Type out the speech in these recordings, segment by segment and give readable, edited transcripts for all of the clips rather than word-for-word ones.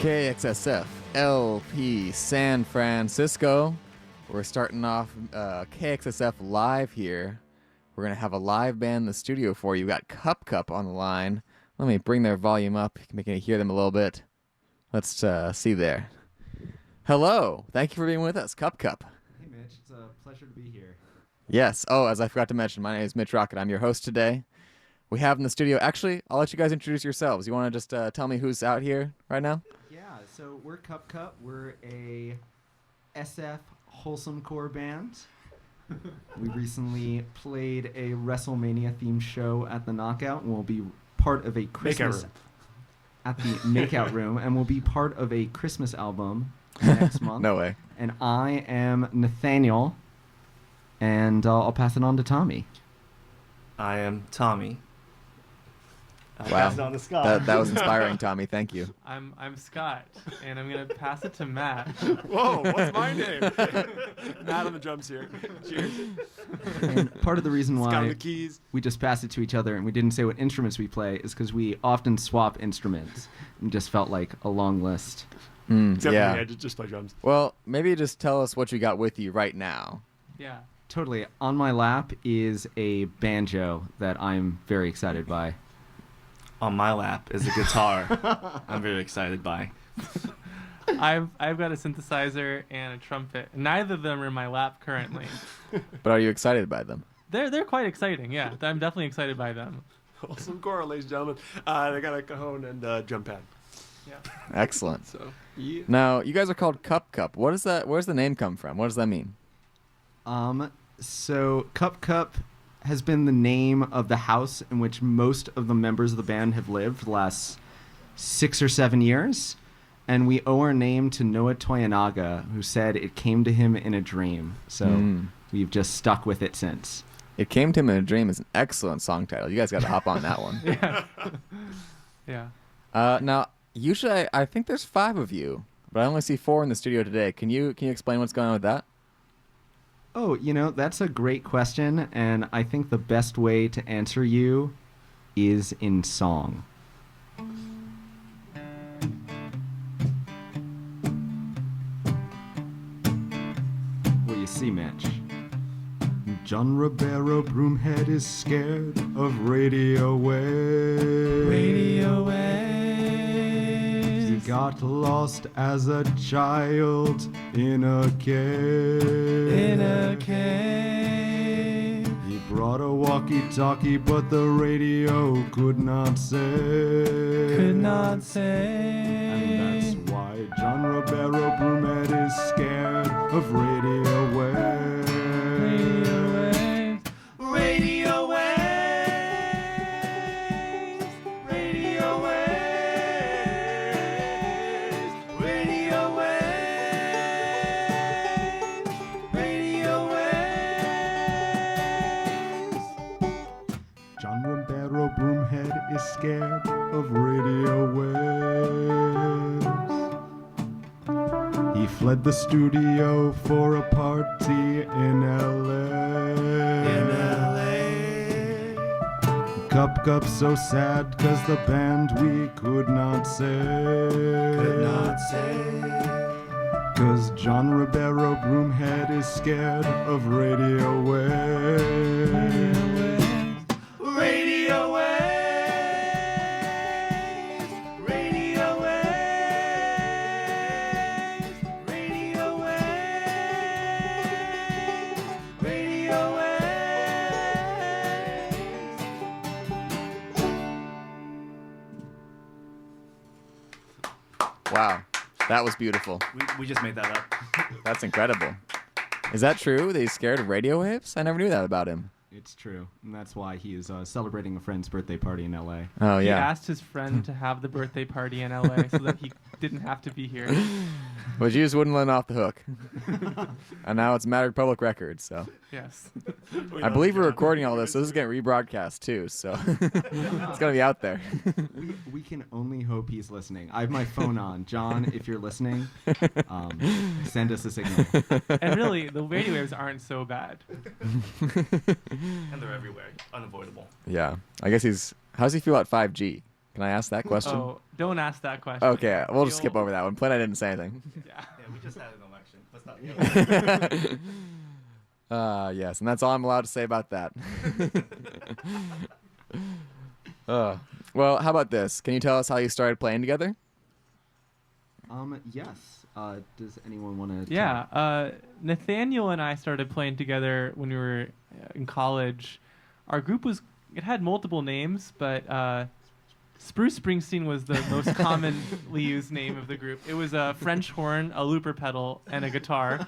KXSF LP San Francisco. We're starting off KXSF Live here. We're going to have a live band in the studio for you. We've got Cup on the line. Let me bring their volume up. You can hear them a little bit. Let's see there. Hello. Thank you for being with us, Cup. Hey, Mitch. It's a pleasure to be here. Yes. Oh, as I forgot to mention, my name is Mitch Rocket. I'm your host today. We have in the studio, actually, I'll let you guys introduce yourselves. You want to just tell me who's out here right now? Yeah, so we're Cup. We're a SF wholesome core band. We recently played a WrestleMania themed show at the Knockout, and we'll be part of a Christmas at the Makeout Room, and we'll be part of a Christmas album next month. No way. And I am Nathaniel, and I'll pass it on to Tommy. I am Tommy. Wow. Pass it on to Scott. That was inspiring, Tommy. Thank you. I'm Scott, and I'm going to pass it to Matt. Whoa, what's my name? Matt on the drums here. Cheers. And part of the reason Scott on why the keys. we just passed it to each other and we didn't say what instruments we play is because we often swap instruments and just felt like a long list. Except yeah. for me, I just play drums. Well, maybe just tell us what you got with you right now. Yeah. Totally. On my lap is a banjo that I'm very excited by. On my lap is a guitar I'm very excited by. I've got a synthesizer and a trumpet. Neither of them are in my lap currently. But are you excited by them? They're quite exciting, yeah. I'm definitely excited by them. Awesome core, ladies and gentlemen. They got a cajon and drum pad. Yeah. Excellent. So, yeah. Now, you guys are called Cup. What is that? Where's the name come from? What does that mean? So Cup has been the name of the house in which most of the members of the band have lived for the last 6 or 7 years. And we owe our name to Noah Toyanaga, who said it came to him in a dream. So we've just stuck with it since. It Came to Him in a Dream is an excellent song title. You guys got to hop on that one. Yeah. Yeah. Now, usually I think there's 5 of you, but I only see 4 in the studio today. Can you explain what's going on with that? Oh, that's a great question, and I think the best way to answer you is in song. What do you see, Mitch? John Ribeiro Broomhead is scared of radio waves. Radio waves. He got lost as a child in a cave. In a cave. He brought a walkie-talkie, but the radio could not say. Could not say. And that's why John Ribeiro Broomhead is scared of radio waves. Radio waves. Radio waves. Radio waves. Radio waves. Radio waves. John Ribeiro Broomhead is scared of radio waves. He fled the studio for a party in L.A. Cup so sad 'cause the band we could not say. 'Cause John Ribeiro Broomhead is scared of radio waves. Radio waves. Radio waves. Radio waves. Radio waves. Wow, that was beautiful. We just made that up. That's incredible. Is that true? That he's scared of radio waves? I never knew that about him. It's true, and that's why he is celebrating a friend's birthday party in L.A. Oh, He yeah. asked his friend to have the birthday party in LA so that he didn't have to be here. But you just wouldn't let him off the hook. And now it's mattered public record, so. Yes. I believe we're recording all this, so this is getting rebroadcast too, so it's going to be out there. We can only hope he's listening. I have my phone on. John, if you're listening, send us a signal. And really, the radio waves aren't so bad. And they're everywhere. Unavoidable. Yeah. I guess how does he feel about 5G? Can I ask that question? Oh, don't ask that question. Okay, we'll just skip You'll- over that one. Plan I didn't say anything. Yeah. Yeah, we just had an election. Let's not. Yes, and that's all I'm allowed to say about that. Well, how about this? Can you tell us how you started playing together? Yes. Does anyone want to? Yeah, Nathaniel and I started playing together when we were in college. Our group it had multiple names, but Spruce Springsteen was the most commonly used name of the group. It was a French horn, a looper pedal, and a guitar.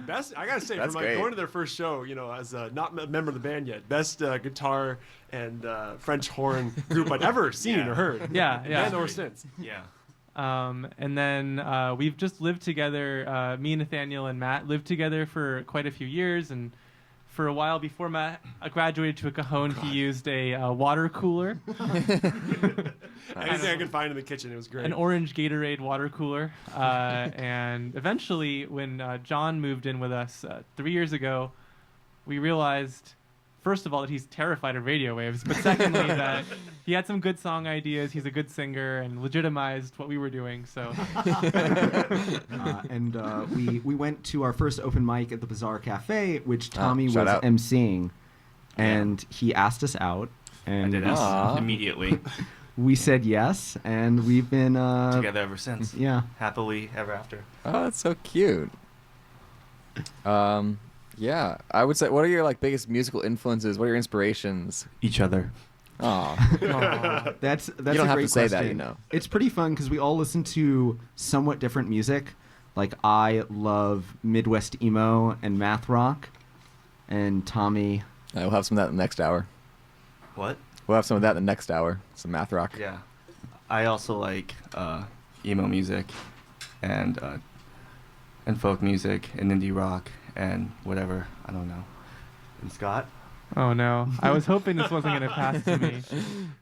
Best, I gotta say, That's from great. going to their first show, as not a member of the band yet, best guitar and French horn group I'd ever seen or heard. Yeah, yeah. And or since. Yeah. And then we've just lived together. Me, Nathaniel, and Matt lived together for quite a few years, and for a while before Matt graduated to a cajon, he used a water cooler, Anything I could find in the kitchen, it was great. an orange Gatorade water cooler. And eventually, when John moved in with us 3 years ago, we realized, first of all, that he's terrified of radio waves, but secondly, that he had some good song ideas, he's a good singer, and legitimized what we were doing. So We went to our first open mic at the Bazaar Cafe, which Tommy was shout out. emceeing, and he asked us out, I and did Aw. it immediately. we said yes, and we've been Together ever since. Yeah. Happily ever after. Oh, that's so cute. Yeah, I would say, what are your biggest musical influences? What are your inspirations? Each other. Aw. That's You a don't have great to say that, question. It's pretty fun because we all listen to somewhat different music. Like I love Midwest emo and math rock, and Tommy. We'll have some of that in the next hour. What? We'll have some of that in the next hour. Some math rock. Yeah. I also like emo music and folk music and indie rock and whatever. I don't know. And Scott? oh no, I was hoping this wasn't going to pass to me.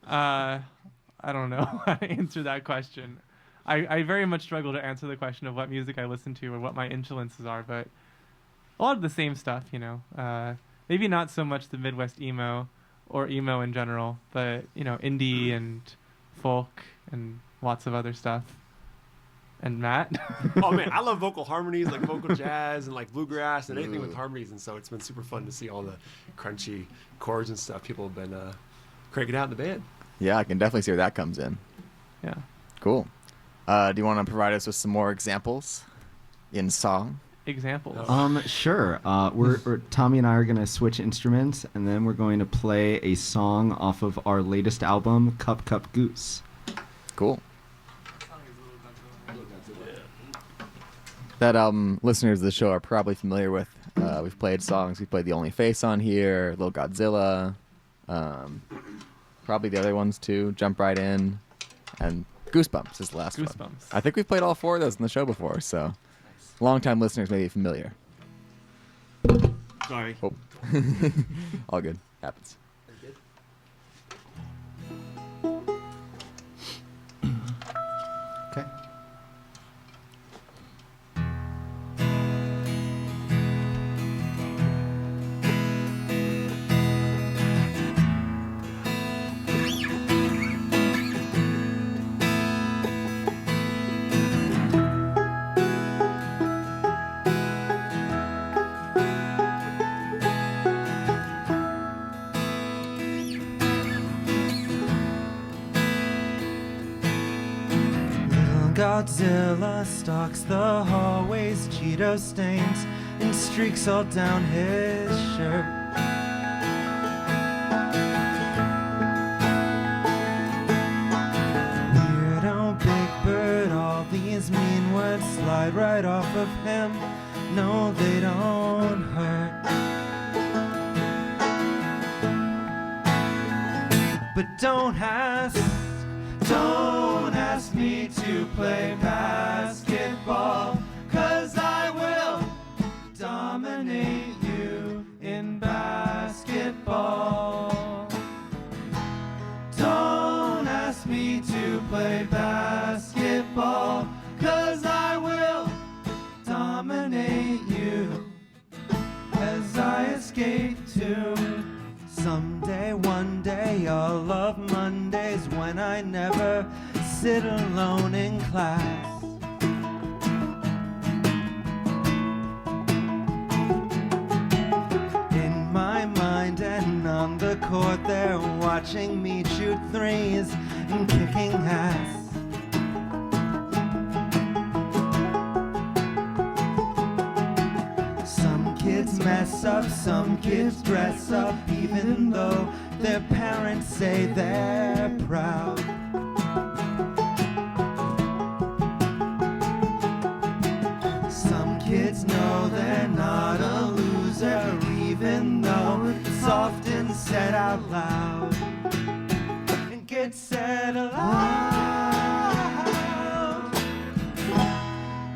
I don't know how to answer that question. I very much struggle to answer the question of what music I listen to or what my influences are, but a lot of the same stuff, maybe not so much the Midwest emo or emo in general, but, indie and folk and lots of other stuff. And Matt? Oh man, I love vocal harmonies, like vocal jazz and like bluegrass and anything with Ooh. harmonies, and so it's been super fun to see all the crunchy chords and stuff people have been cranking out in the band. Yeah, I can definitely see where that comes in. Yeah. Cool. Do you want to provide us with some more examples in song? Examples. Sure. We're Tommy and I are gonna switch instruments, and then we're going to play a song off of our latest album, Cup Cup Goose. Cool. That album, listeners of the show are probably familiar with. We've played songs. We played The Only Face on here, Little Godzilla, probably the other ones too, Jump Right In, and Goosebumps is the last one. Goosebumps. I think we've played all four of those in the show before, so long-time listeners may be familiar. Sorry. Oh. All good. Happens. Okay. Godzilla stalks the hallways, Cheeto stains and streaks all down his shirt. Weirdo Big Bird, all these mean words slide right off of him. No, they don't hurt. But don't ask me to play basketball, 'cause I will dominate you in basketball. Don't ask me to play basketball, 'cause I will dominate you as I escape to someday, one day, I'll love Monday. Sundays when I never sit alone in class. In my mind and on the court, they're watching me shoot threes and kicking ass. Some kids mess up, some kids dress up, even though their parents say they're proud. Some kids know they're not a loser, even though it's often said out loud. And gets said aloud.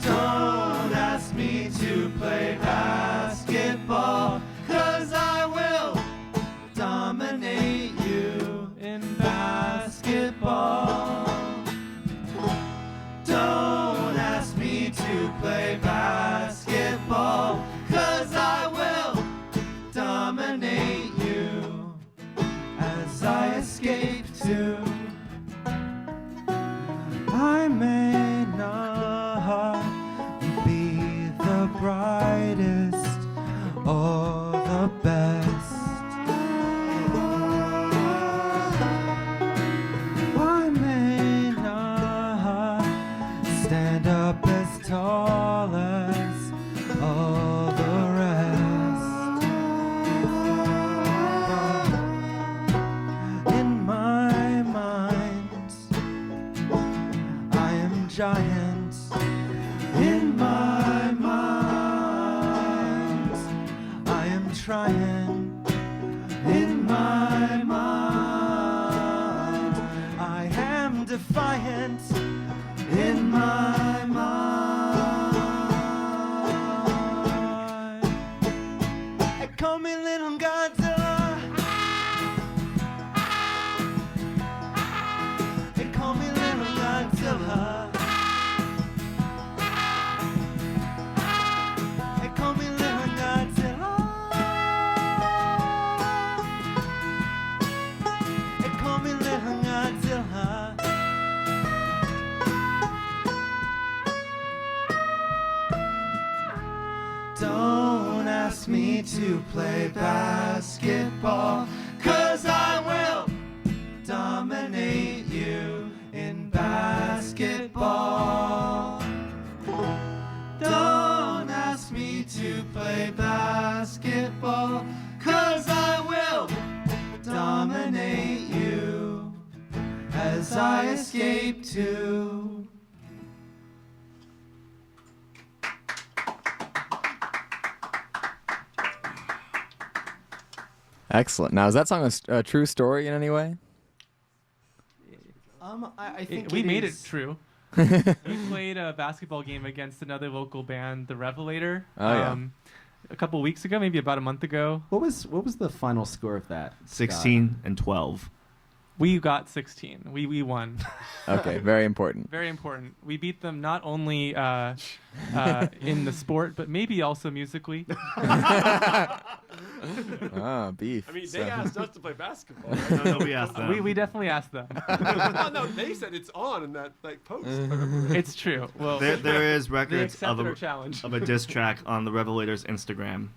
Don't ask me to play basketball, 'cause I will dominate you in basketball. Don't ask me to play basketball, 'cause I will dominate you as I escape to. I may not be the brightest or the best. I may not stand up as tall as all the rest. But in my mind, I am giant. In my mind, I am trying. In my mind, I am defiant. In my mind, they call me Little Godzilla. They call me Little Godzilla. They call me Little Godzilla. They call me Little Godzilla. Don't ask me to play basketball, 'cause I will dominate you in basketball. Don't ask me to play basketball, 'cause I will dominate you as I escape to. Excellent. Now, is that song a true story in any way? I think We made it is- true. We played a basketball game against another local band, the Revelator. Oh, yeah. A couple weeks ago, maybe about a month ago. What was the final score of that? Scott? 16 and 12. We got 16. We won. Okay, very important. Very important. We beat them not only in the sport, but maybe also musically. Ah, beef. I mean, So- they asked us to play basketball. No, we asked them. We definitely asked them. No, they said it's on in that post. if I remember right. It's true. Well, There is they records accepted our challenge. of a diss track on the Revelators Instagram.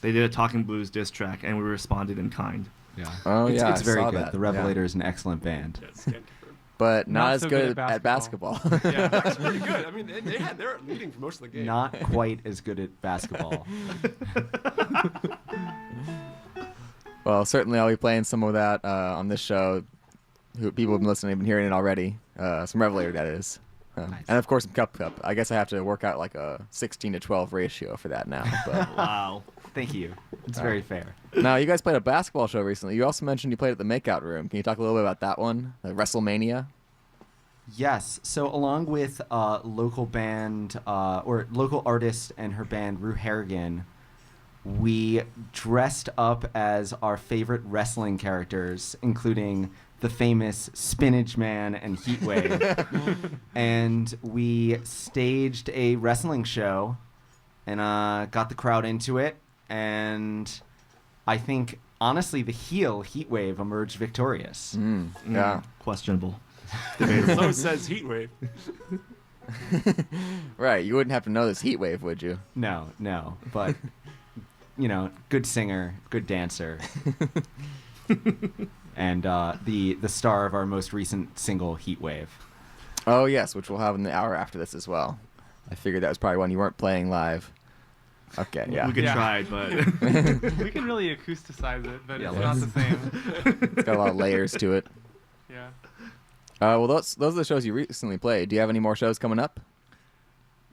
They did a Talking Blues diss track, and we responded in kind. Yeah. Oh, it's, yeah, it's I very saw good. that. The Revelator is an excellent band. Yes, can't confirm. But not as so good at basketball. Yeah. That's pretty good. I mean, they're leading for most of the game. Not quite as good at basketball. Well, certainly I'll be playing some of that on this show. People have been listening, have been hearing it already. Some Revelator, that is. Nice. And of course, some Cup. I guess I have to work out like a 16-12 ratio for that now. But Wow. Thank you. It's very fair. now, you guys played a basketball show recently. You also mentioned you played at the Makeout Room. Can you talk a little bit about that one? WrestleMania? Yes. So along with local band or local artist and her band Rue Harrigan, we dressed up as our favorite wrestling characters, including the famous Spinach Man and Heatwave. And we staged a wrestling show and got the crowd into it. And I think honestly, the heel Heatwave emerged victorious. Yeah. Questionable. So says Heatwave. Right. You wouldn't have to know this heat wave, would you? No, but good singer, good dancer, and the star of our most recent single, Heatwave. Oh, yes, which we'll have in the hour after this as well. I figured that was probably one you weren't playing live. Okay, yeah. We could Yeah. try, but We can really acousticize it, but Yeah, it's not the same. It's got a lot of layers to it. Yeah. Well, those are the shows you recently played. Do you have any more shows coming up?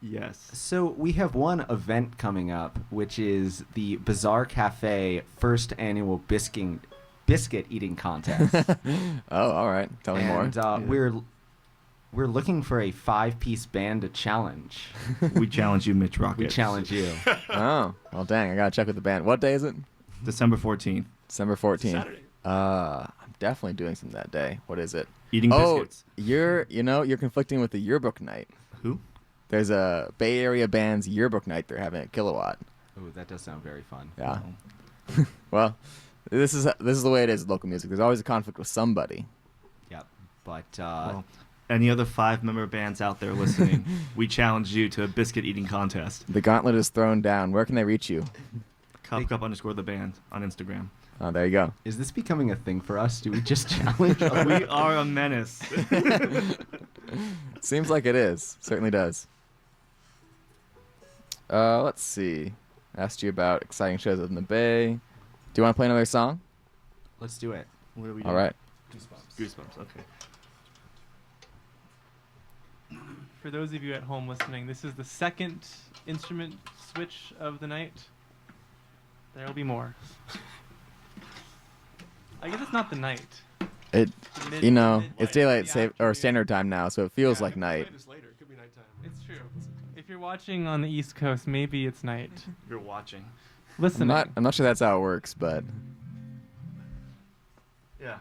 yes. So we have one event coming up, which is the Bazaar Cafe first annual biscuit eating contest. Oh, all right. Tell me more. And we're looking for a 5-piece band to challenge. We challenge you, Mitch Rocket. We challenge you. Oh, well, dang. I got to check with the band. What day is it? December 14th. December 14th. Saturday. I'm definitely doing something that day. What is it? Eating biscuits. You're conflicting with the yearbook night. Who? There's a Bay Area band's yearbook night they're having at Kilowatt. Oh, that does sound very fun. Yeah. Oh. Well, this is the way it is with local music. There's always a conflict with somebody. Yep. But Well, any other 5-member bands out there listening, we challenge you to a biscuit eating contest. The gauntlet is thrown down. Where can they reach you? Cup_the band on Instagram. Oh, there you go. is this becoming a thing for us? Do we just challenge? We are a menace. Seems like it is. Certainly does. Let's see. Asked you about exciting shows in the Bay. Do you want to play another song? Let's do it. What are we All doing? right. Goosebumps. Okay. For those of you at home listening, this is the second instrument switch of the night. There will be more. I guess it's not the night. It's Mid- daylight the save or afternoon. standard time now, so it feels like Play night. this later. It could be nighttime. It's true. If you're watching on the East Coast, maybe it's night. You're watching. Listening. I'm not sure that's how it works, but Yeah.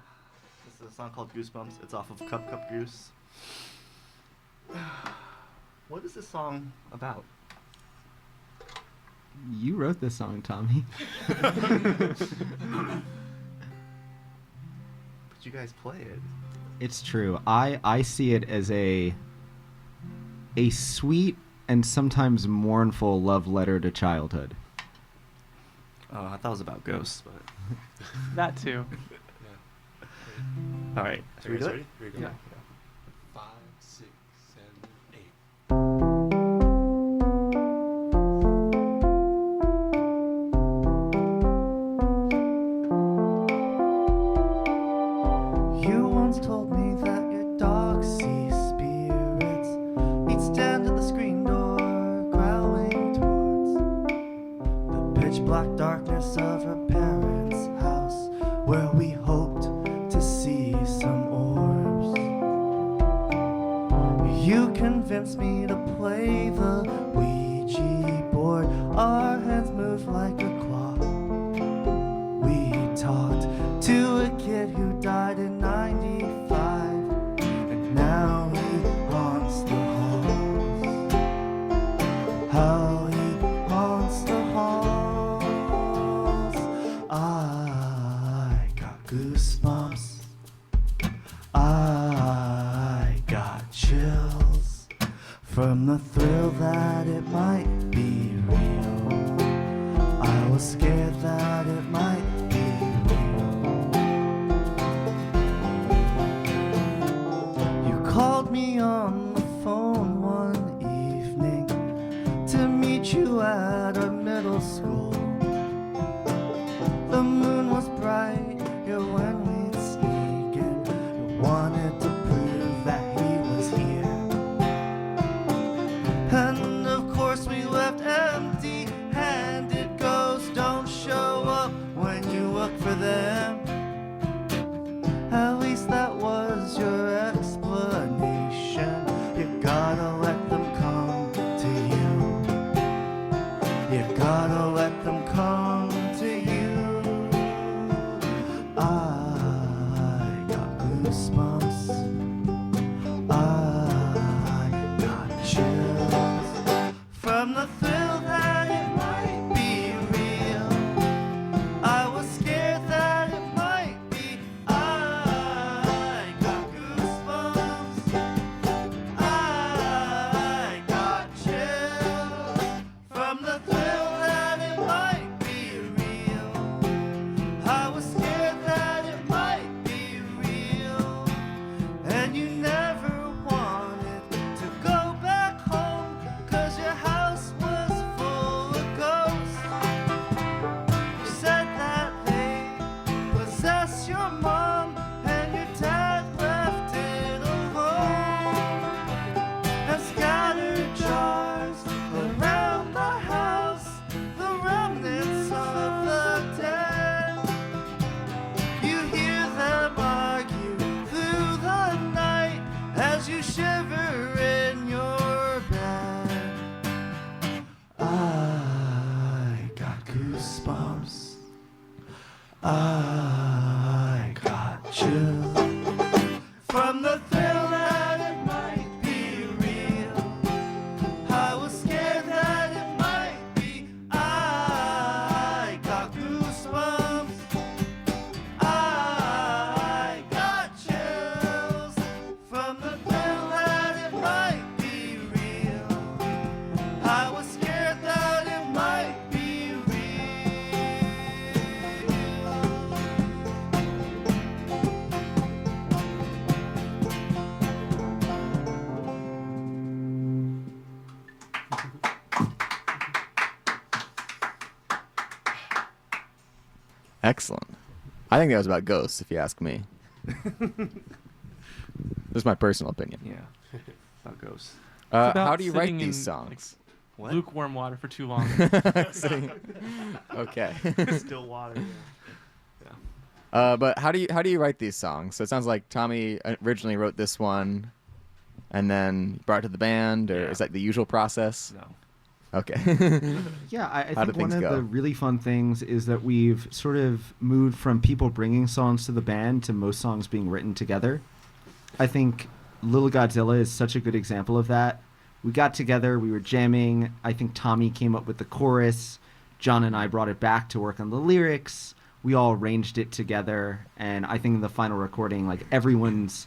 This is a song called Goosebumps. It's off of Cup Goose. What is this song about? You wrote this song, Tommy. But you guys play it. It's true. I see it as a sweet and sometimes mournful love letter to childhood. Oh, I thought it was about ghosts, but. That too. All right. Are you guys ready? Here we go. Yeah. 5, 6, 7, 8. You once told me that your dog sees spirits. He'd stand at the screen door, growling towards the pitch black darkness of her parents' house, where we hoped to see some orbs. You convinced me to play the Ouija board. Our hands moved like a clock. We talked to a kid who died in 95, and now he haunts the halls. How he haunts the halls. I got goosebumps. I got chills from the thrill that it might be real. I was scared that it might be real. You called me on the phone one evening to meet you at our middle school. The moon was bright here when we'd sneak in. You wanted to prove that he was here. And of course we left empty-handed. Ghosts don't show up when you look for them. At least that was your explanation. You got Excellent. I think that was about ghosts, if you ask me. This is my personal opinion. Yeah. About ghosts. about How do you write sitting these in, songs? What? Lukewarm water for too long. Okay. Still water. But how do you write these songs? So it sounds like Tommy originally wrote this one, and then brought it to the band, or Yeah. is that the usual process? No. Okay. Yeah, I How do think one things of go? the really fun things is that we've sort of moved from people bringing songs to the band to most songs being written together. I think Little Godzilla is such a good example of that. We got together, we were jamming. I think Tommy came up with the chorus. John and I brought it back to work on the lyrics. We all arranged it together, and I think in the final recording, like everyone's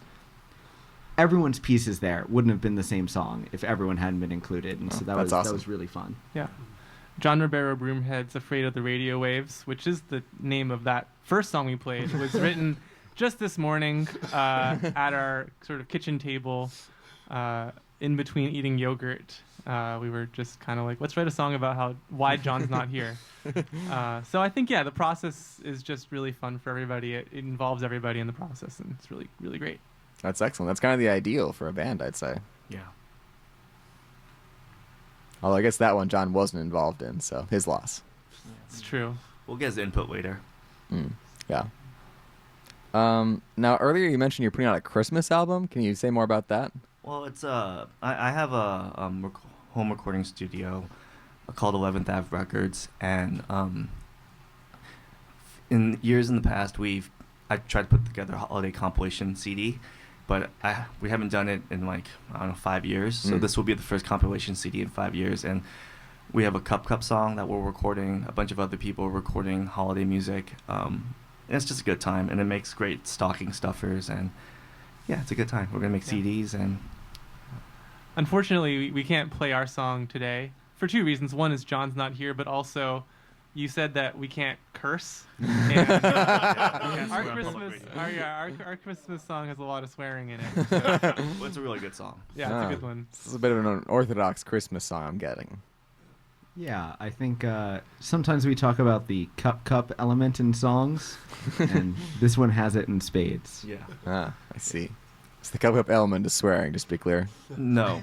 pieces there wouldn't have been the same song if everyone hadn't been included, and so that that's was awesome. that was really fun. Yeah. John Ribeiro Broomhead's Afraid of the Radio Waves, which is the name of that first song we played, was written just this morning at our sort of kitchen table in between eating yogurt. We were just kind of like, let's write a song about why John's not here. So I think, yeah, the process is just really fun for everybody. It involves everybody in the process, and it's really, really great. That's excellent. That's kind of the ideal for a band, I'd say. Yeah. Although I guess that one John wasn't involved in, so his loss. It's true. We'll get his input later. Yeah. Now, earlier you mentioned you're putting out a Christmas album. Can you say more about that? Well, it's I have a home recording studio called 11th Ave Records, and in years in the past, I tried to put together a holiday compilation CD, but we haven't done it in like, I don't know, 5 years. So this will be the first compilation CD in 5 years, and we have a Cup song that we're recording. A bunch of other people are recording holiday music. And it's just a good time, and it makes great stocking stuffers, and yeah, it's a good time. We're gonna make CDs, and Unfortunately, we can't play our song today for two reasons. One is John's not here, but also you said that we can't curse. And our Christmas song has a lot of swearing in it. So, well, it's a really good song. yeah, it's a good one. This is a bit of an orthodox Christmas song I'm getting. Yeah, I think sometimes we talk about the cup element in songs, and this one has it in spades. Yeah. I see. It's the cup element is swearing, just to be clear. No.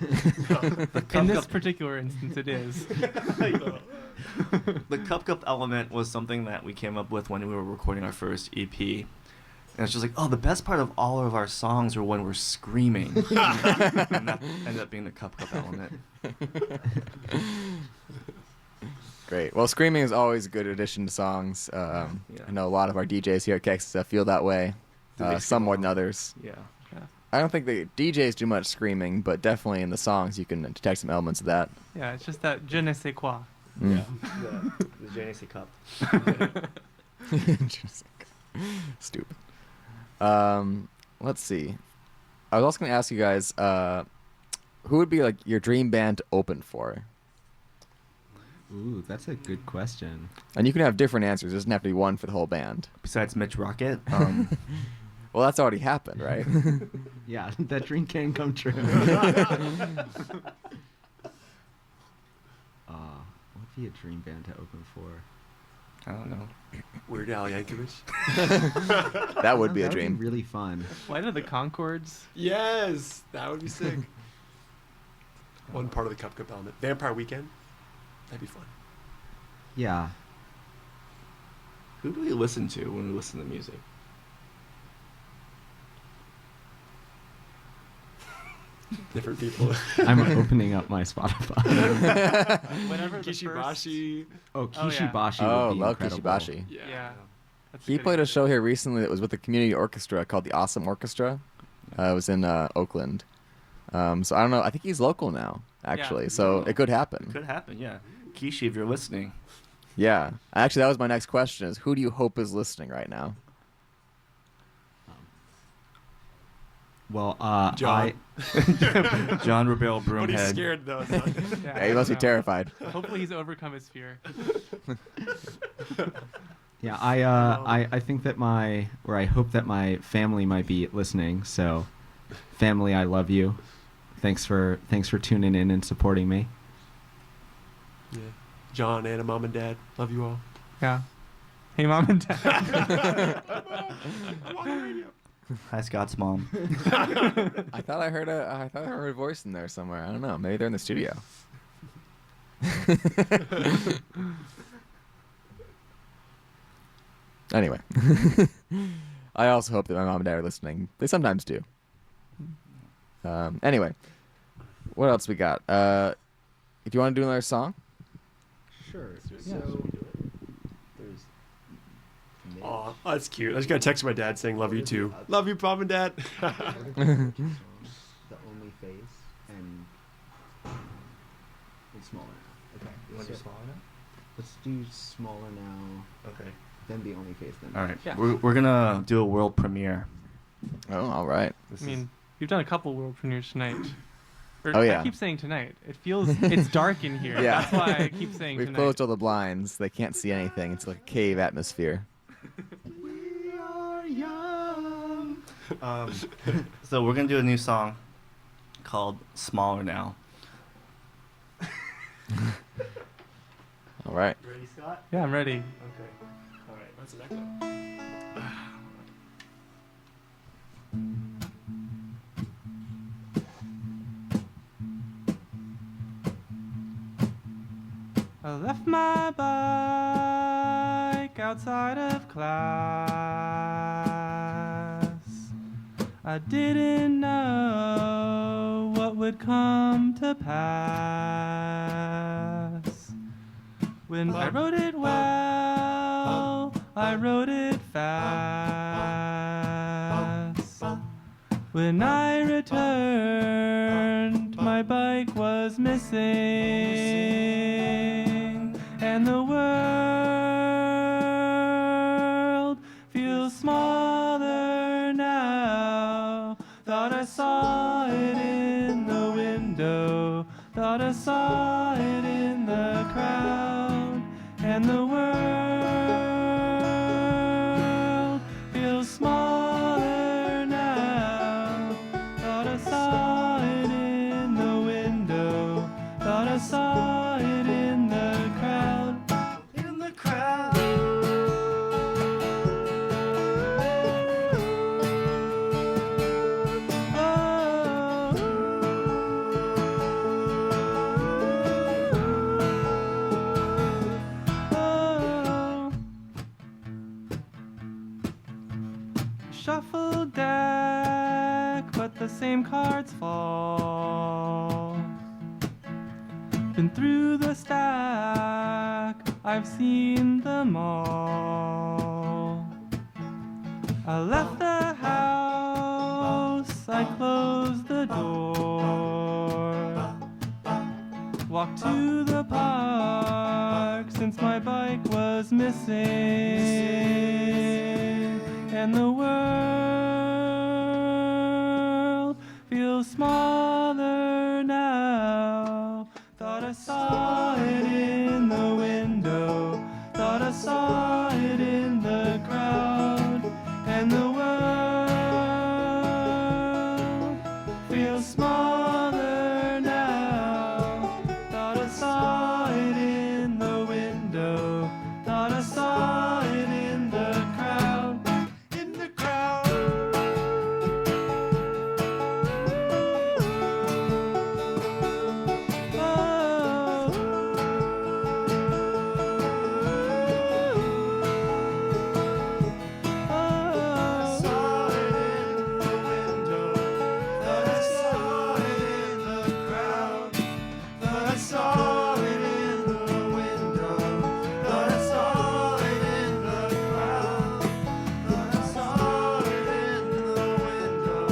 In this particular instance, it is. The cup element was something that we came up with when we were recording our first EP. And it's just like, oh, the best part of all of our songs are when we're screaming. And that ended up being the cup element. Great. Well, screaming is always a good addition to songs. I know a lot of our DJs here at KXSF feel that way, some more than others. Yeah. I don't think the DJs do much screaming, but definitely in the songs you can detect some elements of that. Yeah, it's just that je ne sais quoi. Yeah. The JNC Cup. Stupid. Let's see. I was also going to ask you guys, who would be like your dream band to open for? Ooh, that's a good question. And you can have different answers. It doesn't have to be one for the whole band. Besides Mitch Rocket. Well, that's already happened, right? Yeah, that dream can come true. What would be a dream band to open for? I don't know. Weird Al Yankovic. That would be a That dream. would be really fun. Flight of the Conchords. Yes, that would be sick. One part of the Cup element. Vampire Weekend. That'd be fun. Yeah. Who do we listen to when we listen to music? Different people. I'm opening up my Spotify. Whenever the first... Kishibashi. Oh, Oh, yeah. Kishibashi Oh, would be love incredible. Kishibashi. Yeah. That's He good played a example. show here recently that was with a community orchestra called the Awesome Orchestra. It was in Oakland. So I don't know. I think he's local now, actually. Yeah. So it could happen. Could happen, yeah. Kishi, if you're listening. Yeah. Actually, that was my next question: is who do you hope is listening right now? Well, John. John Rebel But he's Broomhead. scared though. Yeah, he must be I know. terrified. Hopefully he's overcome his fear. Yeah, I think that I hope that my family might be listening. So, family, I love you. Thanks for tuning in and supporting me. Yeah. John, Anna, Mom, and Dad. Love you all. Yeah. Hey, Mom and Dad. I'm on the radio. Hi, Scott's mom. I thought I heard a voice in there somewhere. I don't know. Maybe they're in the studio. Anyway, I also hope that my mom and dad are listening. They sometimes do. Anyway, what else we got? Do you want to do another song? Sure. Yeah. So there's Aw, that's cute. I just got a text from my dad saying, love you too. Love you, Mom and Dad. the only face and it's smaller now. Okay. You want to do smaller now? Let's do smaller now, Okay. then the only face. Then. All right. Yeah. We're gonna do a world premiere. Oh, all right. This I mean, you've done a couple world premieres tonight. Oh, yeah. I keep saying tonight. It feels it's dark in here. Yeah. That's why I keep saying We've tonight. closed all the blinds. They can't see anything. It's like a cave atmosphere. We are young. So we're gonna do a new song called "Smaller Now." All right. You ready, Scott? Yeah, I'm ready. Okay. All right. That's an echo. I left my bike outside of class. I didn't know what would come to pass. When I wrote it well, I wrote it fast. When I returned, my bike was missing, and the world feels smaller now. Thought I saw it in the window, thought I saw it in the crowd, and the world feels smaller now. Thought I saw it in the window, thought I saw it in the crowd. In the crowd. Shuffle deck, but the same cards fall. Been through the stack, I've seen them all. I left the house, I closed the door. Walked to the park since my bike was missing, and the world feels smaller now. Thought I saw it in the window, thought I saw it in the crowd, and the world feels smaller now. Thought I saw it in the window, thought I saw it in the crowd. In the crowd. Saw it in the window. Thought I saw it in the crowd. Thought I saw it in the window. Thought I saw it in the crowd. Thought I saw it in the window.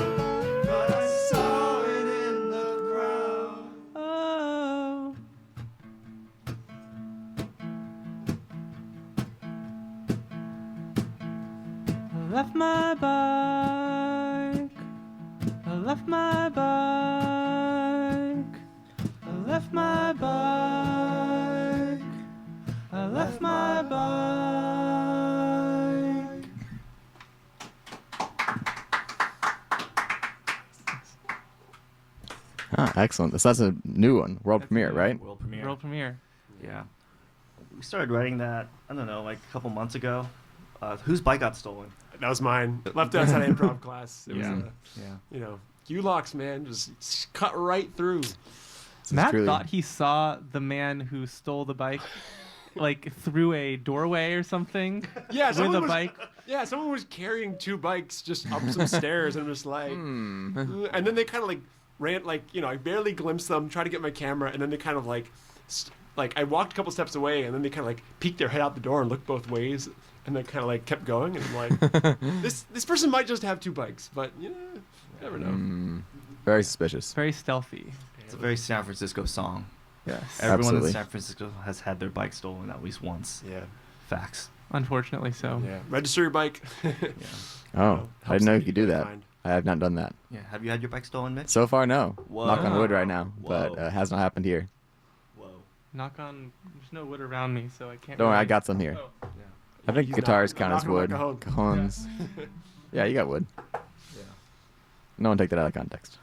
Thought I saw it in the crowd. Oh. I left my bike. I left my bike. I left my bike. I left my bike. Ah, excellent. So that's a new one, world premiere, right? World premiere. World premiere. Yeah. We started writing that, I don't know, like a couple months ago. Whose bike got stolen? That was mine. Left outside improv class. It was, Yeah. U-locks, man, just cut right through. Matt truly- thought he saw the man who stole the bike, like through a doorway or something. Yeah, with someone a was, bike. Yeah, someone was carrying 2 bikes just up some stairs, and I'm just like, and then they kind of like ran, like, I barely glimpsed them, tried to get my camera, and then they kind of like, I walked a couple steps away, and then they kind of like peeked their head out the door and looked both ways, and then kind of like kept going, and I'm like, this person might just have 2 bikes, but you never know. Very suspicious. Very stealthy. It's a very San Francisco song. Yes. Everyone Absolutely. in San Francisco has had their bike stolen at least once. Yeah, Facts. Unfortunately so. yeah. Register your bike. Yeah. Oh, I helps didn't know you them could do get that. fined. I have not done that. Yeah. Have you had your bike stolen, Mitch? So far, no. Whoa. Knock on wood right now, Whoa. but has not happened here. Whoa. Knock on. There's no wood around me, so I can't. Don't worry, I really- got some here. Oh. Yeah. I think He's guitars not- count as knocking wood. like a Cajones. Yeah, you got wood. Yeah. No one take that out of context.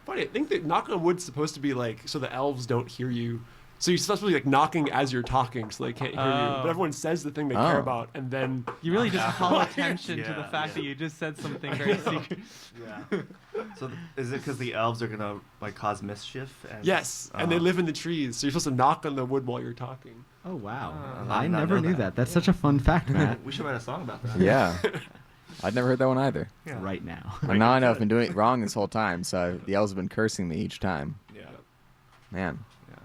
Funny, I think that knock on wood's supposed to be like so the elves don't hear you. So you're supposed to be like knocking as you're talking, so they can't hear you. Oh. But everyone says the thing they care Oh. about, and then You really just call attention to the Yeah, fact yeah. that you just said something very secret. Yeah. So is it because the elves are gonna like cause mischief? And, yes, and they live in the trees, so you're supposed to knock on the wood while you're talking. Oh wow! I I did not never know knew that. that. That's such a fun fact, Matt. We should write a song about that. Yeah. I'd never heard that one either. Yeah. Right now. And now I know I've been doing it wrong this whole time, so the elves have been cursing me each time. Yeah. Man. Yeah.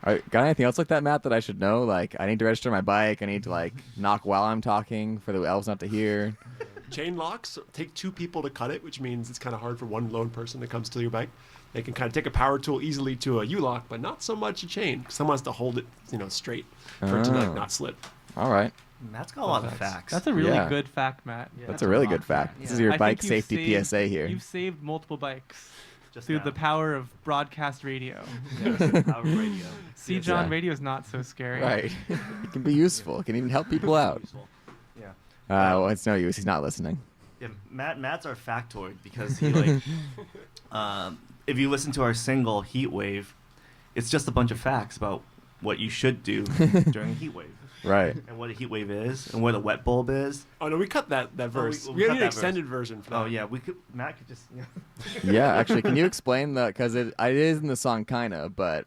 All right, got anything else like that, Matt, that I should know? Like, I need to register my bike. I need to, like, knock while I'm talking for the elves not to hear. Chain locks take 2 people to cut it, which means it's kind of hard for one lone person to come steal your bike. They can kind of take a power tool easily to a U-lock, but not so much a chain. Someone has to hold it, straight for it to like Oh. not slip. All right. Matt's got a lot of facts. That's a really Yeah. good fact, Matt. Yeah. That's a really good lot, fact. yeah. This is your I bike think you've safety saved- PSA here. You've saved multiple bikes Just through now. the power of broadcast radio. Yes, power of radio. See, Yes. John, Yeah. radio's not so scary. Right. It can be useful. It can even help people out. Useful. Yeah. Well, it's no use. He's not listening. Yeah, Matt's our factoid because he like, if you listen to our single Heat Wave, it's just a bunch of facts about what you should do during a heat wave Right. and what a heat wave is and what a wet bulb is. Oh no, we cut that verse. we We, cut need that an extended version for that. Oh yeah, Matt could just. Yeah, actually, can you explain the, because it is in the song kinda, but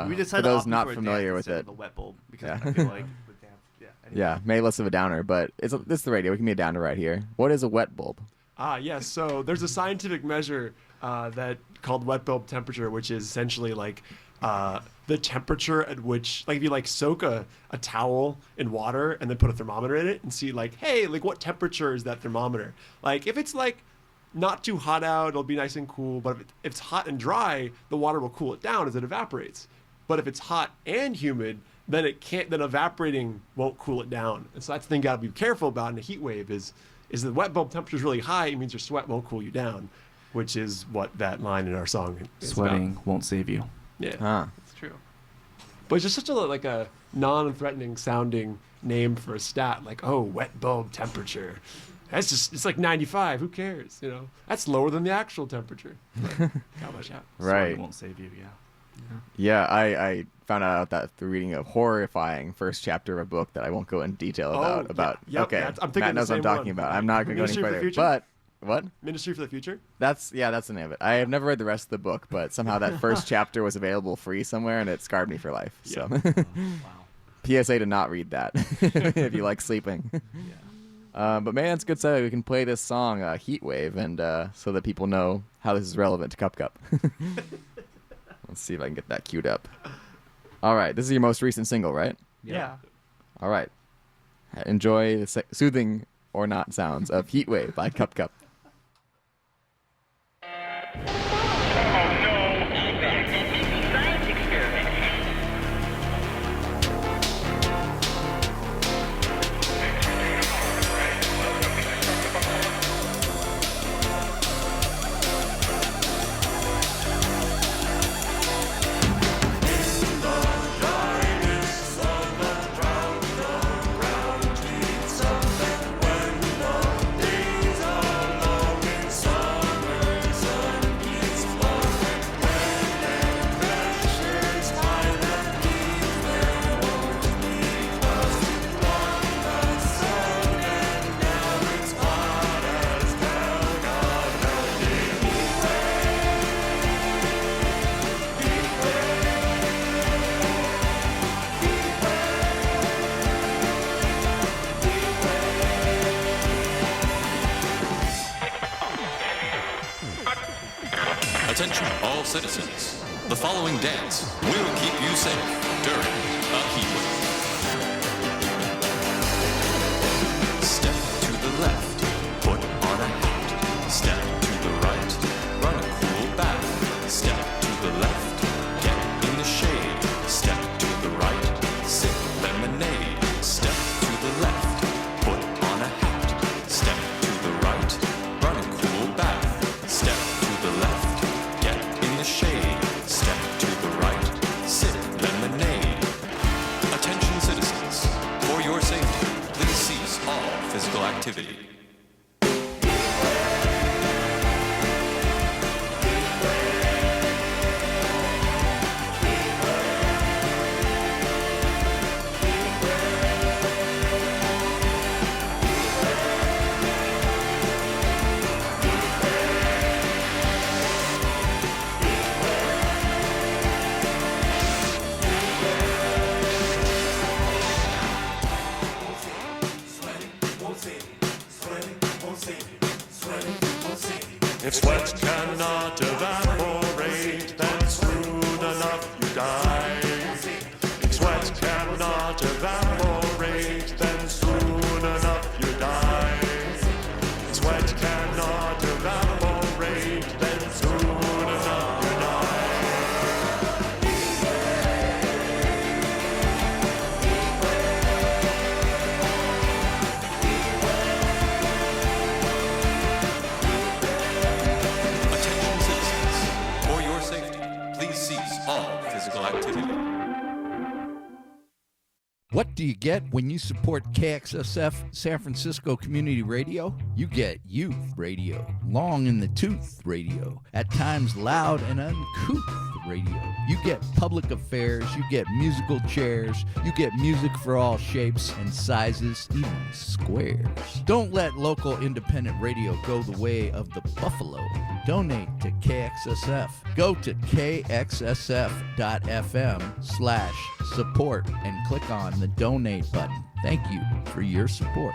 We just for had to those opt not for a familiar dance with instead it. of the wet bulb because Yeah. I feel like the dance. Yeah. Anyway. Yeah, maybe less of a downer, but this is the radio. We can be a downer right here. What is a wet bulb? Yes. So there's a scientific measure that called wet bulb temperature, which is essentially like the temperature at which, like, if you like soak a towel in water and then put a thermometer in it and see like, hey, like what temperature is that thermometer? Like if it's like not too hot out, it'll be nice and cool. But if it's hot and dry, the water will cool it down as it evaporates. But if it's hot and humid, then it can't. Then evaporating won't cool it down. And so that's the thing you got to be careful about in a heat wave is the wet bulb temperature is really high. It means your sweat won't cool you down, which is what that line in our song is Sweating about. won't save you. Yeah. Huh. It's true. But it's just such a non-threatening sounding name for a stat, like, oh, wet bulb temperature. It's like 95. Who cares? That's lower than the actual temperature. But, gotta watch out. Right. Sweating won't save you. Yeah. Yeah, I found out that through reading a horrifying first chapter of a book that I won't go in detail Oh, about. yeah. Yep, okay, I'm thinking Matt knows the what I'm same talking one. about. I'm not going to go any Ministry for the further. Future? But what? Ministry for the Future? That's the name of it. I have never read the rest of the book, but somehow that first chapter was available free somewhere, and it scarred me for life. So, Wow. PSA to not read that if you like sleeping. But man, it's good so we can play this song, Heat Wave, and so that people know how this is relevant to Cup Cup. Let's see if I can get that queued up. All right, this is your most recent single, right? Yeah. All right. Enjoy the soothing or not sounds of Heat Wave by Cup Cup. Science experiment. When the days are citizens, the following dance will keep you safe during a heat wave. Step to the left, put on a hat. Step to the right, run a cool bath. Step to the left, get in the shade. Step to the right, sip lemonade. Step to the left, put on a hat. Step to the right, run a cool bath. Step to the left, get in the shade. Step to the right, sip lemonade. Attention citizens, for your safety, please cease all physical activity. If sweat cannot evaporate, then soon enough you die. If sweat cannot evaporate, then soon enough you die. If sweat cannot evaporate, then soon enough you die. Attention citizens, for your safety, please cease all physical activity. What do you get when you support KXSF San Francisco Community Radio? You get youth radio, long in the tooth radio, at times loud and uncouth radio. You get public affairs, you get musical chairs, you get music for all shapes and sizes, even squares. Don't let local independent radio go the way of the buffalo. Donate to KXSF. Go to kxsf.fm/support and click on the donate button. Thank you for your support.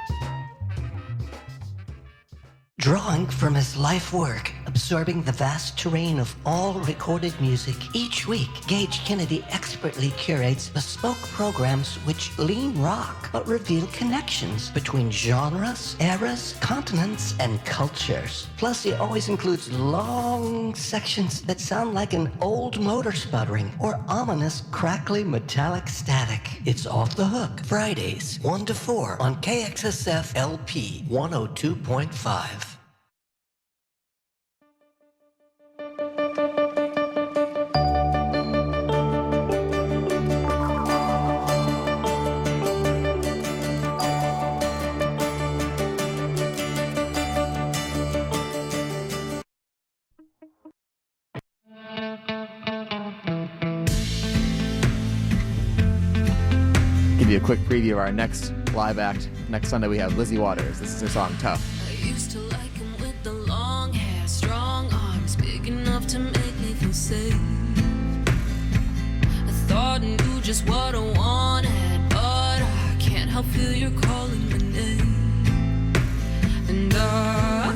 Drawing from his life work, absorbing the vast terrain of all recorded music, each week, Gage Kennedy expertly curates bespoke programs which lean rock, but reveal connections between genres, eras, continents, and cultures. Plus, he always includes long sections that sound like an old motor sputtering or ominous, crackly, metallic static. It's Off the Hook, Fridays, 1 to 4 on KXSF LP 102.5. Give you a quick preview of our next live act. Next Sunday we have Lizzie Waters. This is her song Tough. I used to like him with the long hair, strong arms, big enough to make me feel safe. I thought I knew just what I wanted, but I can't help feel you're calling my name. And I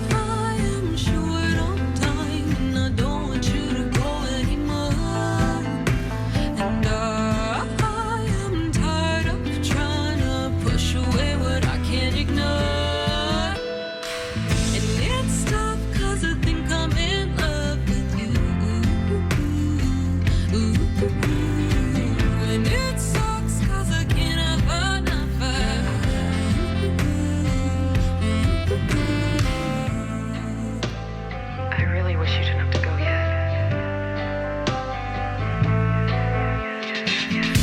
am short on time, and I don't want you to go anymore. And I am tired of trying to push away what I can't ignore. And it's tough 'cause I think I'm in love with you. And it sucks 'cause I can't have enough of you. I really wish you didn't have to go yet.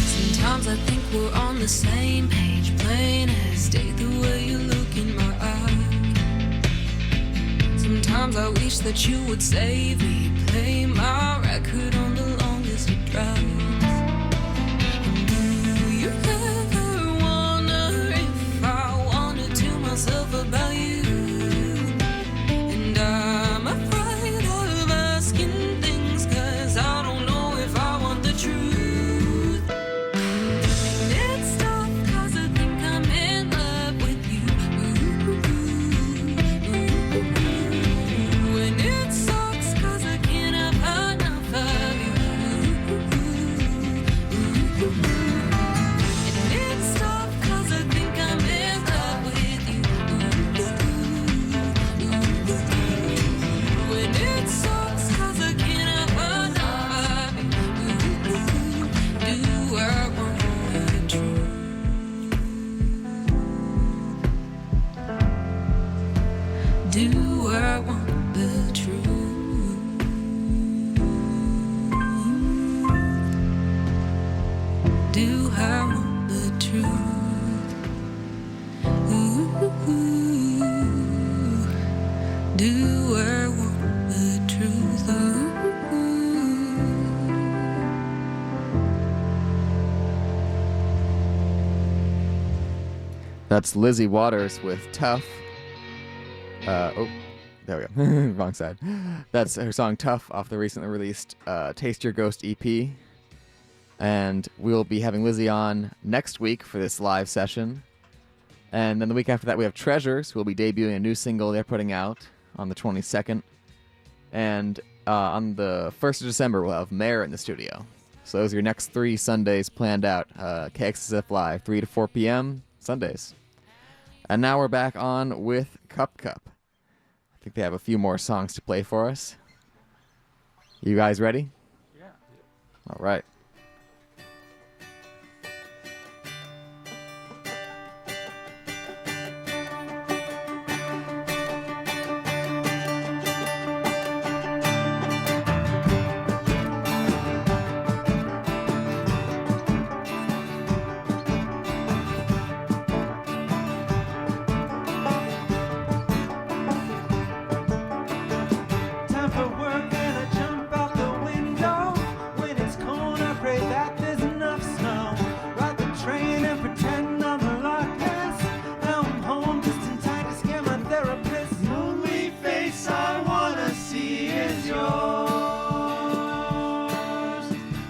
Sometimes I think we're on the same page, plain as day, the way you look in my eyes. Sometimes I wish that you would save me, play my record on the longest of drives. And do you ever wonder if I wanted to myself about you? And I'm afraid of asking things 'cause I don't know if I want the truth. And it's tough 'cause I think I'm in love with you. And it sucks 'cause I can't have enough That's Lizzie Waters with Tough. Oh, there we go. Wrong side. That's her song Tough off the recently released Taste Your Ghost EP. And we'll be having Lizzie on next week for this live session. And then the week after that, we have Treasures, who will be debuting a new single they're putting out on the 22nd. And on the 1st of December, we'll have Mare in the studio. So those are your next 3 Sundays planned out. KXSF Live, 3 to 4 p.m. Sundays. And now we're back on with Cup Cup. I think they have a few more songs to play for us. You guys ready? Yeah. All right. Time for work and I jump out the window. When it's cold, I pray that there's enough snow. Ride the train and pretend I'm a Loch Ness. Now I'm home just in time to scare my therapist. The only face I wanna see is yours.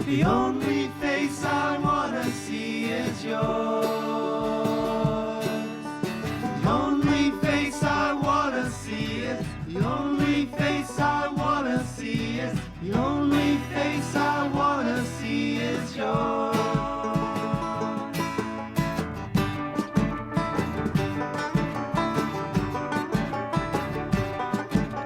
The only face I wanna see is yours. The only face I wanna see is the only face I wanna see is the only face I wanna see is yours.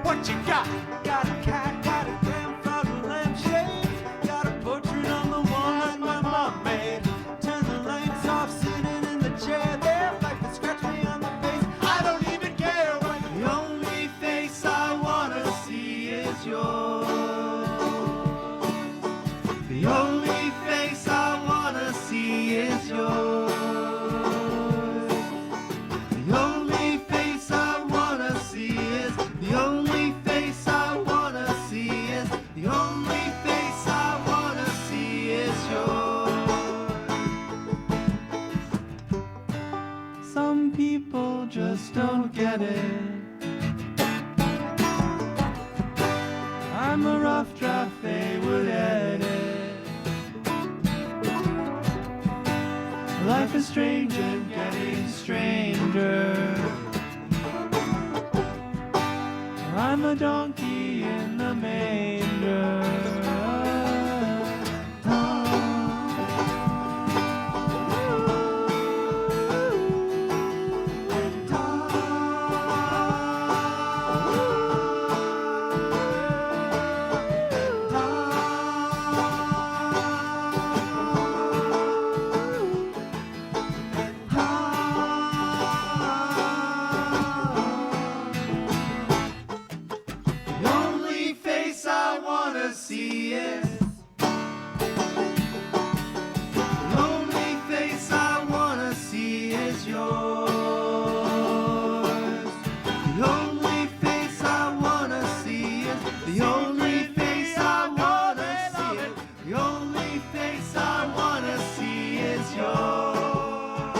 What you got? Got a cat, got a grandfather lampshade, got a portrait on the wall that my mom made. Turn the lights off, sitting in the chair there, like to scratch me on the face. I don't even care what the only face I wanna see is yours. The only face I wanna see is yours. The only face I wanna see is the only face I wanna see is the only face I wanna see is yours. Some people just don't get it. I'm a rough draft they would edit. Life is strange and getting stranger. I'm a donkey in the manger. The only face I wanna see is the only face I wanna see is yours. The only face I wanna see is the only face I wanna see is the only face I wanna see is yours.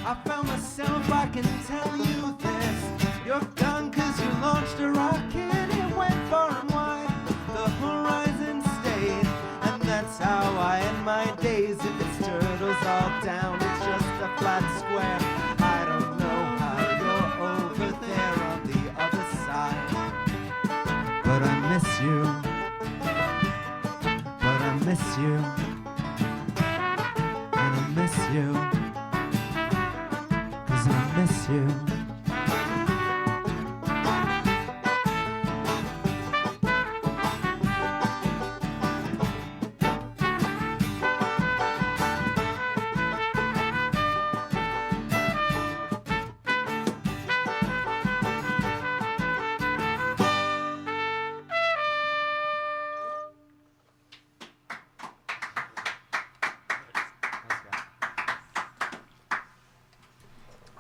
I found myself, I can tell you this. You're done cause you launched a rocket. It went far and wide, the horizon stayed. And that's how I end my days. If it's turtles all down, it's just a flat square. I don't know how you're over there on the other side, but I miss you. But I miss you. And I miss you. Cause I miss you.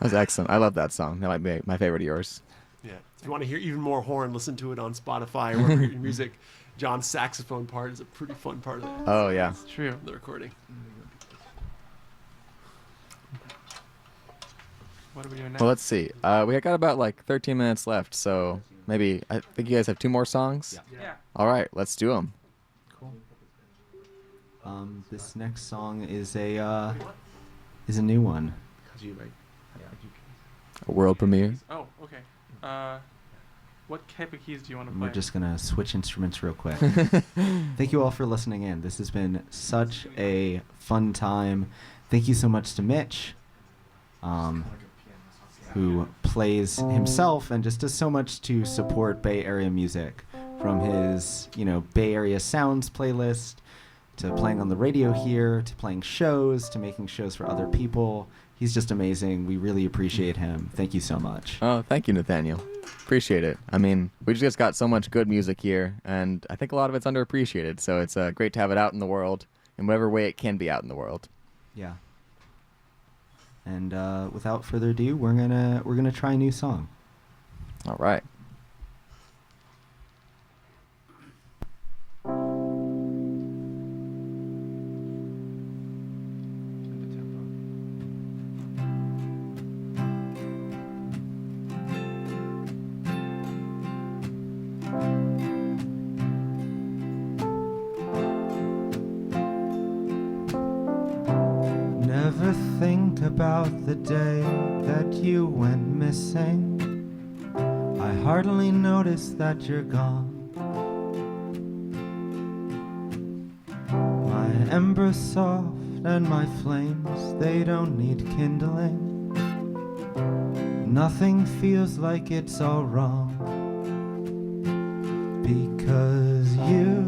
That was excellent. I love that song. That might be my favorite of yours. Yeah. If you want to hear even more horn, listen to it on Spotify or wherever you get your music. John's saxophone part is a pretty fun part of Oh, yeah. It's true. the recording. What are we doing now? Well, let's see. We got about like 13 minutes left, so maybe I think you guys have 2 more songs. Yeah. All right, let's do them. Cool. This next song is a new one. A world premiere. Oh, okay. What type of keys do you want to We're play? just gonna switch instruments real quick. Thank you all for listening in. This has been such a fun time. Thank you so much to Mitch, who plays himself and just does so much to support Bay Area music, from his, Bay Area Sounds playlist, to playing on the radio here, to playing shows, to making shows for other people. He's just amazing. We really appreciate him. Thank you so much. Oh, thank you, Nathaniel. Appreciate it. I mean, we just got so much good music here, and I think a lot of it's underappreciated, so it's great to have it out in the world in whatever way it can be out in the world. Yeah. And without further ado, we're gonna try a new song. All right. Never think about the day that you went missing. I hardly noticed that you're gone. My embers soft and my flames, they don't need kindling. Nothing feels like it's all wrong, because you,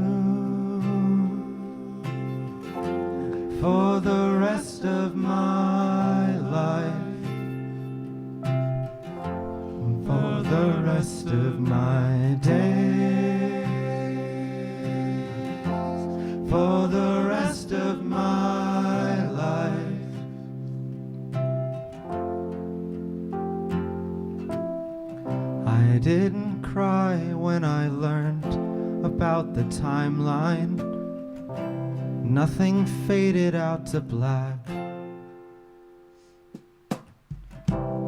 for the rest of my life, for the rest of my days, for the rest of my life, I didn't cry when I learned about the timeline. Nothing faded out to black.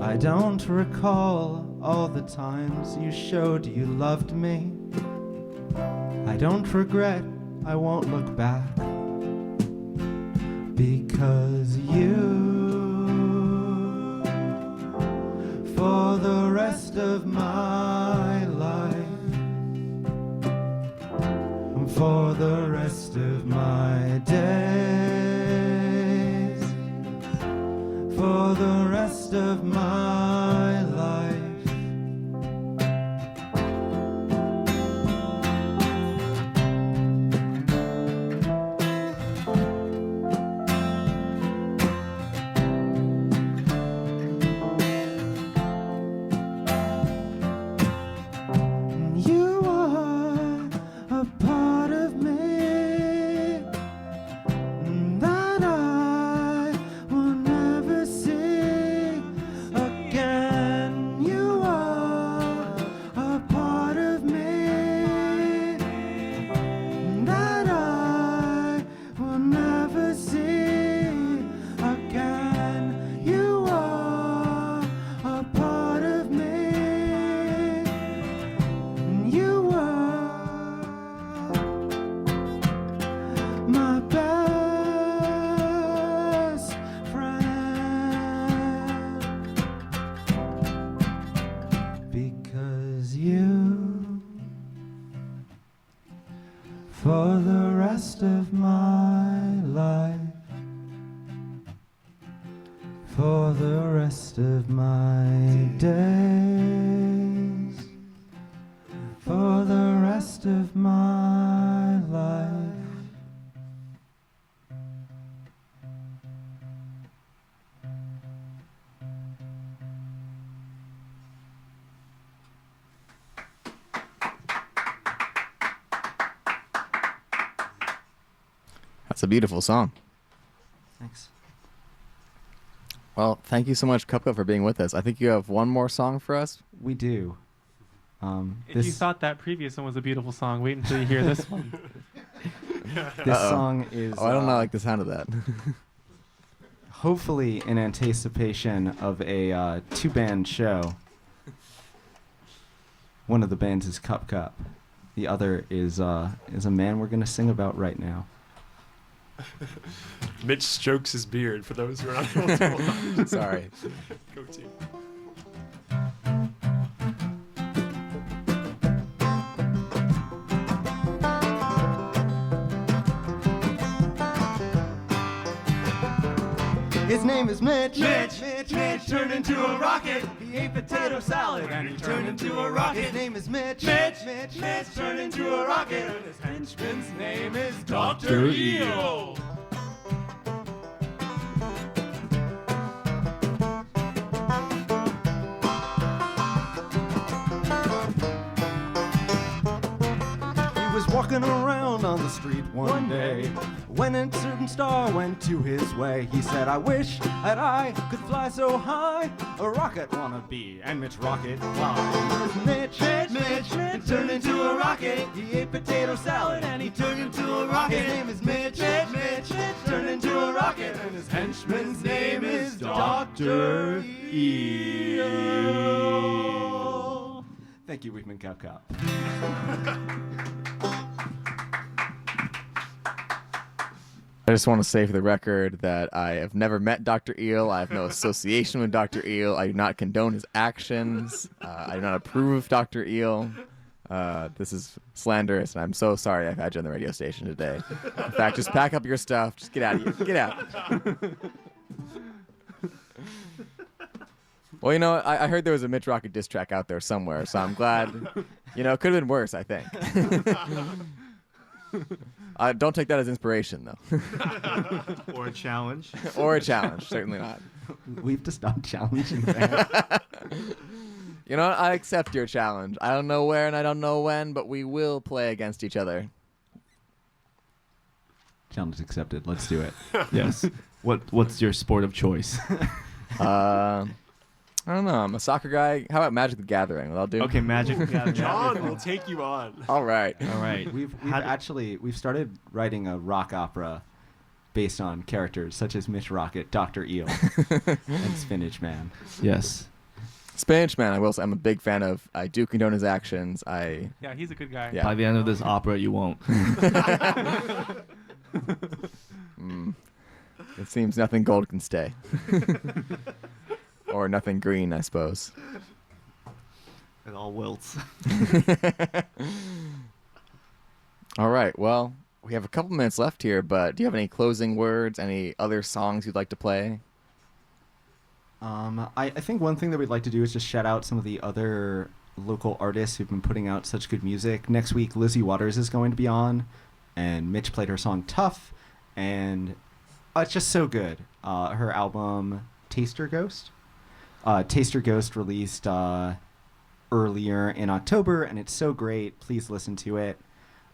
I don't recall all the times you showed you loved me. I don't regret, I won't look back. Because you, for the rest of my life, for the rest of my days, for the rest of my life. You are a part of me that I will never see again. You are a part of me that I will never see again. You are a part of me. You were my best friend, because you, for the rest of my life, for the rest of my days, for the rest of my life. That's a beautiful song. Thanks. Well, thank you so much, Cupcake, for being with us. I think you have one more song for us. We do. If you thought that previous one was a beautiful song, wait until you hear this one. This song is. Oh, I don't like the sound of that. hopefully in anticipation of a two-band show. One of the bands is Cup Cup. The other is a man we're going to sing about right now. Mitch strokes his beard, for those who are not able to watch. Sorry. Go team. His name is Mitch. Mitch turned into a rocket. He ate potato salad And he turned into a rocket. His name is Mitch. Mitch turned into a rocket. And his henchman's name is Dr. Eel. He was walking around on the street one day when a certain star went to his way. He said, I wish that I could fly so high, a rocket wanna be, and Mitch Rocket fly. Mitch turned into a rocket. He ate potato salad And he turned into a rocket. His name is Mitch. Mitch turned into a rocket. And his henchman's name is Dr. Eel. Thank you, Weekman Cup Cup. I just want to say for the record that I have never met Dr. Eel. I have no association with Dr. Eel. I do not condone his actions. I do not approve of Dr. Eel. This is slanderous, and I'm so sorry I've had you on the radio station today. In fact, just pack up your stuff. Just get out of here. Get out. Well, you know, I heard there was a Mitch Rocket diss track out there somewhere, so I'm glad. You know, it could have been worse, I think. Don't take that as inspiration, though. Or a challenge. Or a challenge. Certainly not. We have to stop challenging that. You know what? I accept your challenge. I don't know where and I don't know when, but we will play against each other. Challenge accepted. Let's do it. Yes. What's your sport of choice? I don't know. I'm a soccer guy. How about Magic the Gathering? That'll do. Okay, Magic the Gathering. John will take you on. All right. All right. We've started writing a rock opera based on characters such as Mitch Rocket, Dr. Eel, and Spinach Man. Yes. Spinach Man, I will say, I'm a big fan of. I do condone his actions. Yeah, he's a good guy. Yeah. By the end of this opera, you won't. It seems nothing gold can stay. Or nothing green, I suppose. It all wilts. All right. Well, we have a couple minutes left here, but do you have any closing words? Any other songs you'd like to play? I think one thing that we'd like to do is just shout out some of the other local artists who've been putting out such good music. Next week, Lizzie Waters is going to be on, and Mitch played her song Tough, and it's just so good. Her album Taster Ghost released earlier in October, and it's so great. Please listen to it.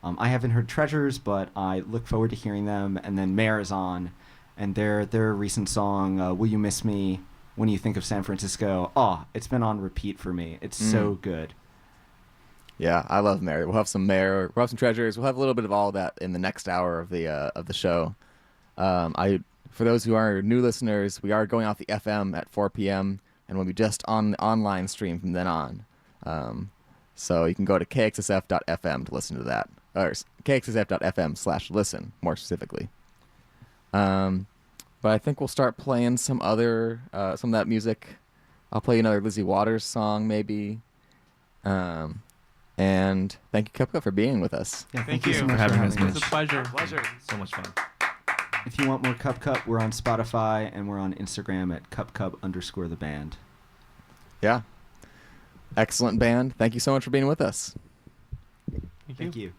I haven't heard Treasures, but I look forward to hearing them. And then Mare is on, and their recent song, Will You Miss Me When You Think of San Francisco? It's been on repeat for me. It's so good. Yeah, I love Mare. We'll have some Mare. We'll have some Treasures. We'll have a little bit of all that in the next hour of the show. For those who are new listeners, we are going off the FM at 4 p.m. and we'll be just on the online stream from then on. So you can go to KXSF.FM to listen to that. Or KXSF.FM/listen, more specifically. But I think we'll start playing some of that music. I'll play another Lizzie Waters song, maybe. And thank you, Cup Cup, for being with us. Yeah, Thank you so much for having us, It's Mitch. a pleasure. So much fun. If you want more Cup Cup, we're on Spotify, and we're on Instagram at CupCup_the band. Yeah. Excellent band. Thank you so much for being with us. Thank you. Thank you.